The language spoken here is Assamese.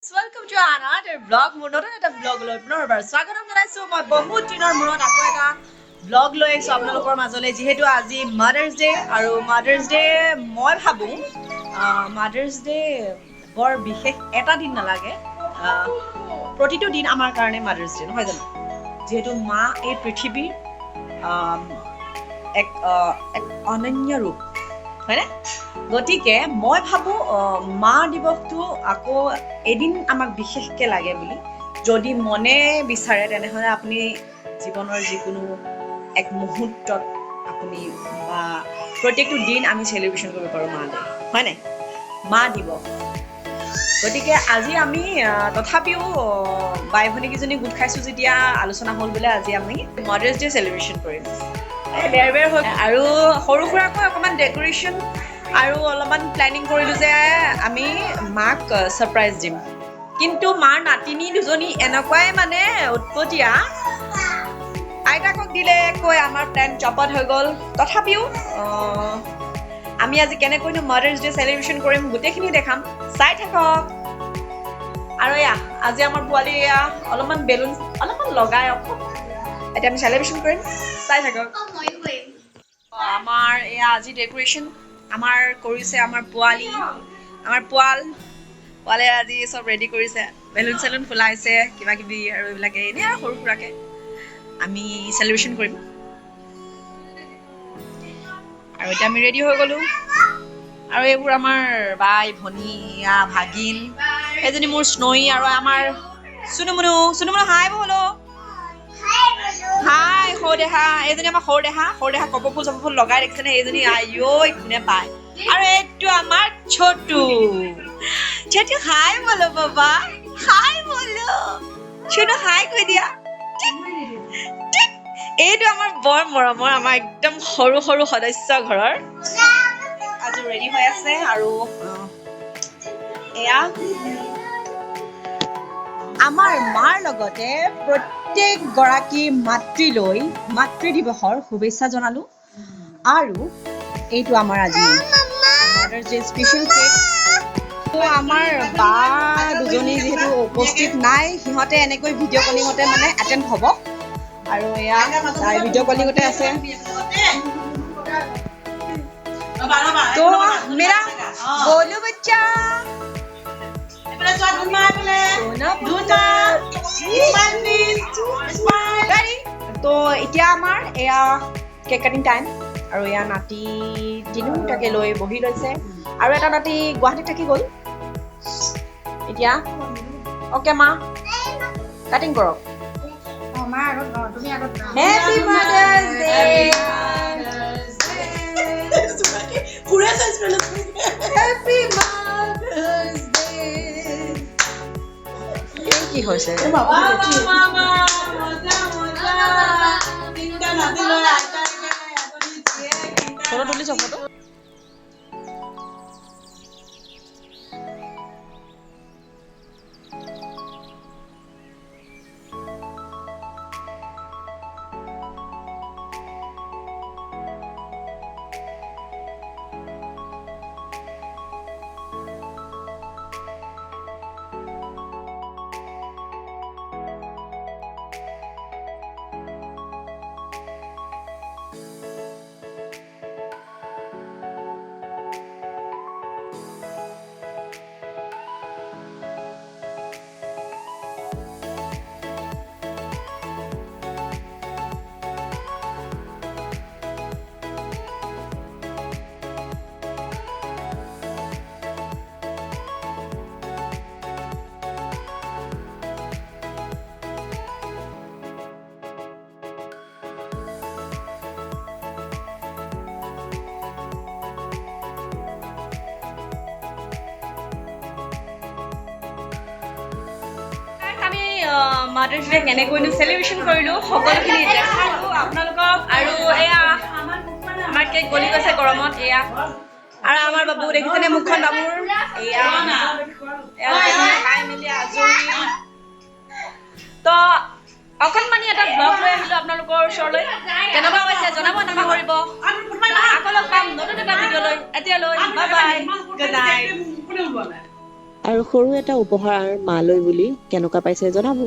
Welcome to another vlog. মোৰ নতুন এটা vlog লৈ পুনৰবাৰ স্বাগতম জনাইছো। মই বহুত দিনৰ মূৰত আকৌ এটা vlog লৈ আহিছো আপোনালোকৰ মাজলৈ, যিহেতু আজি মাদাৰ্স ডে আৰু মাদাৰ্স ডে মই ভাবো মাদাৰ্স ডে বৰ বিশেষ এটা দিন নালাগে, প্ৰতিটো দিন আমাৰ কাৰণে মাদাৰ্স ডে নহয় জানো, যিহেতু মা এই পৃথিৱীৰ এক অনন্য ৰূপ হয়নে। গতিকে মই ভাবো মা দিৱসটো আকৌ এদিন আমাক বিশেষকে লাগে বুলি যদি মনে বিচাৰে তেনেহ'লে আপুনি জীৱনৰ যিকোনো এক মুহূৰ্তত আপুনি বা প্ৰত্যেকটো দিন আমি চেলিব্ৰেশ্যন কৰিব পাৰোঁ মা ডে হয় নাই, মা দিৱস। গতিকে আজি আমি তথাপিও বাই ভনীকেইজনী গোট খাইছোঁ যেতিয়া আলোচনা হ'ল বোলে আজি আমি মাদাৰ্স ডে চেলিব্ৰেশ্যন কৰিম। বেৰ হৈ আৰু সৰু সুৰাকৈ অকণমান ডেক'ৰেশ্যন আৰু অলপমান প্লেনিং কৰিলোঁ যে আমি মাক ছাৰপ্ৰাইজ দিম। কিন্তু মাৰ নাতিনী দুজনী এনেকুৱাই মানে উৎপতীয়া, আইতাকক দিলে কৈ আমাৰ প্লেন চপত হৈ গ'ল। তথাপিও আমি আজি কেনেকৈনো মাদাৰ্স ডে চেলিব্ৰেশ্যন কৰিম গোটেইখিনি দেখাম, চাই থাকক। আৰু এয়া আজি আমাৰ পোৱালি অলপমান বেলুন অলপমান লগাই এতিয়া আমি চেলিব্ৰেশ্যন কৰিম, চাই থাকক। আমাৰ এয়া আজি ডেক'ৰেশ্যন আমাৰ কৰিছে আমাৰ পোৱালি, আমাৰ পোৱালে আজি চব ৰেডি কৰিছে, বেলুন চেলুন ফুলাইছে কিবা কিবি আৰু এইবিলাকে এনেই আৰু সৰু সুৰাকে আমি চেলিব্ৰেশ্যন কৰিম। আৰু এতিয়া আমি ৰেডি হৈ গ'লো আৰু এইবোৰ আমাৰ বাই ভনী ভাগিন, সেইজনী মোৰ স্ন'ই আৰু আমাৰ চুনুমুনু হাই বলো হাই সৰু দেহা, এইজনী আমাৰ সৰু দেহা কপৌ ফুল লগাই দেখিছেনে, এইজনী আইঐ কোনে পায়। আৰু এইটো আমাৰ ছোটু হাই বলো বাবা, হাই বলো ছোটু, হাই কৈ দিয়া। এইটো আমাৰ বৰ মৰমৰ আমাৰ একদম সৰু সৰু সদস্য ঘৰৰ আজি ৰেডি হৈ আছে। আৰু এয়া আমাৰ মাৰ লগতে প্ৰত্যেক গৰাকী মাতৃলৈ মাতৃ দিৱসৰ শুভেচ্ছা জনালো। আৰু এইটো আমাৰ আজি মাদাৰ্স ডে স্পেচিয়েল কেক। আমাৰ বা দুজনী যিহেতু উপস্থিত নাই, সিহঁতে এনেকৈ ভিডিঅ' কলিঙতে মানে এটেণ্ড হ'ব। আৰু এয়া ভিডিঅ' কলিঙতে আছে। তো মেৰা বলো বাচ্চা তো এতিয়া আমাৰ এয়া কেক কাটিং টাইম। আৰু এয়া নাতি তিনিওটাকে লৈ বহি লৈছে, আৰু এটা নাতি গুৱাহাটীত থাকি গ'ল। এতিয়া অ'কে মা কাটিং কৰক। Happy mother's day. Happy mother's day. কি হৈছে ফটো তুলিছ ফটো। মাদাৰ্স ডে কেনেকৈনো চেলিব্ৰেশ্যন কৰিলোঁ সকলোখিনি দেখালোঁ আপোনালোকক। আৰু এয়া আমাৰ কেক গলি গৈছে গৰমত, এয়া আৰু আমাৰ বাবু দেখিছেনে মুখখন বাবুৰ, এয়া খাই মেলি আজৰি। তো অকণমানি এটা ব্লগ লৈ আহিলোঁ আপোনালোকৰ ওচৰলৈ, কেনেকুৱা হৈছে জনাব নাপাহৰিব। আকৌ লগ পাম নতুন এটা ভিডিঅ' লৈ, এতিয়ালৈ বাই বাই, গুড নাইট। আৰু সৰু এটা উপহাৰ মালৈ বুলি কেনেকুৱা পাইছে জনাব।